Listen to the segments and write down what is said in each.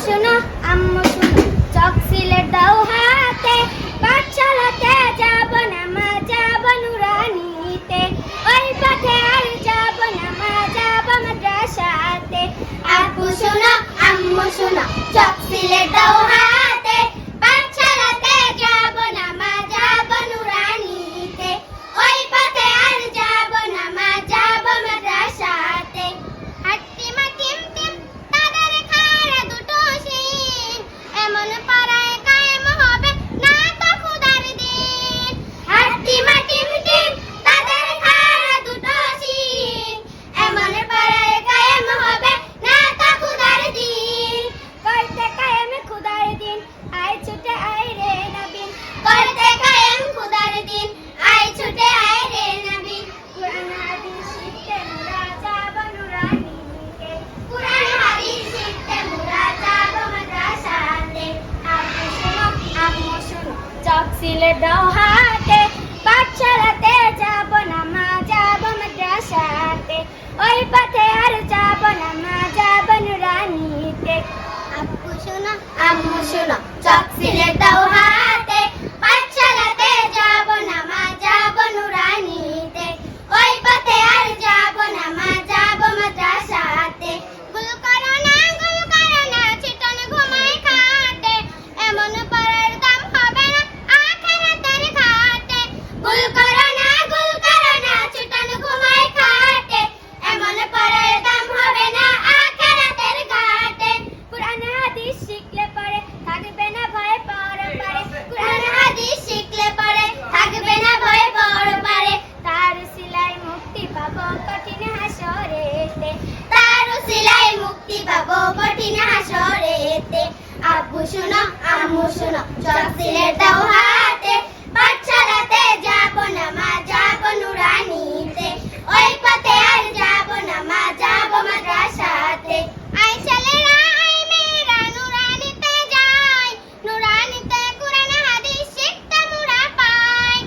শোনো আম্মু শোনো, চক সিলেট দাও হাতে, পাঠশালাতে যাব না মা, যাব নুরানিতে, ওই পথে আর যাব না মা, যাব মাদ্রাসাতে। আব্বু শোনো আম্মু শোনো, চক সিলেট দাও হাতে, পাঠশালাতে যাব না মা, যাব নুরানিতে, ওই পথে আর যাব না মা, যাব মাদ্রাসাতে। হাট্টিমা টিম টিম তাদের খাড়া দুটো শিং, এমন পাড়ায় কায়েম হবে না তো খুদার দিন। হাট্টিমা টিম টিম তাদের খাড়া দুটো শিং, এমন পাড়ায় কায়েম হবে না তো খুদার দিন। করতে কায়েম খুদার দিন, আয় ছুটে আয় রে নবীন, করতে কায়েম খুদার দিন, আয় ছুটে আয় রে নবীন। কুরআন হাদিস শিখতে মোরা যাব নুরানিতে, কুরআন হাদিস শিখতে মোরা যাব মাদ্রাসাতে। আব্বু শোনো আম্মু শোনো, চক সিলেট দাও হাতে, পাঠশালাতে যাব না মা, যাব মাদ্রাসাতে, ওই পথে আর যাব না মা, যাব নুরানিতে। আব্বু শোনো আম্মু শোনো, চক সিলেট দাও হাতে, পাঠশালাতে যাব না মা, যাব নুরানিতে, ওই পথে আর যাব না মা, যাব মাদ্রাসাতে। গুল করো না চিটন ঘুমায় খাটে, এমন পড়ার দাম হবে না আখিরাতের ঘাটে। গুল করো না চিটন ঘুমায় খাটে, এমন পড়ার দাম হবে না আখিরাতের ঘাটে। কুরআন হাদিস শিখলে পরে থাকবে না ভয় পরপারে, কুরআন হাদিস শিখলে পরে থাকবে না ভয় পরপারে। তার সিলাই মুক্তি পাবো কঠিন হাসরেতে, তার সিলাই মুক্তি পাবো কঠিন হাসরেতে। আব্বু শোনো আম্মু শোনো, চক সিলেট দাও হাতে, পাঠশালাতে যাব না মা, যাব নুরানিতে, ওই পথে আর যাব না মা, যাব মাদ্রাসাতে। আয় ছেলেরা আয় মেয়েরা নুরানিতে যাই, নুরানিতে কুরআন হাদিস শিখতে মোরা পাই।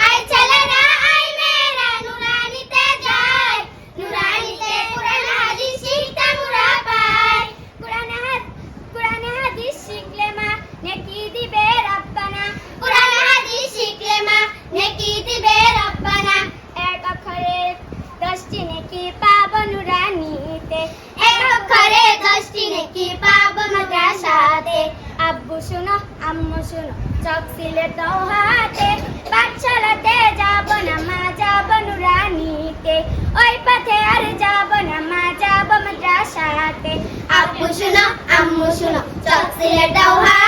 আয় ছেলেরা আয় মেয়েরা নুরানিতে যাই, নুরানিতে কুরআন হাদিস শিখতে মোরা পাই। কুরআন হাদিস শিখলে মা নেকি দিবে রব্বানা, কুরআন হাদিস শিখলে মা নেকি দিবে রব্বানা। এক অক্ষরে 10টি নেকি পাবো নুরানিতে, এক অক্ষরে 10টি নেকি পাবো মাদ্রাসাতে। আব্বু শোনো আম্মু শোনো, চক সিলেট দাও হাতে, পাঠশালাতে যাব না মা, যাব নুরানিতে, ওই পথে আর যাব না মা, যাব মাদ্রাসাতে। আব্বু শোনো আম্মু শোনো, চক সিলেট দাও হাতে।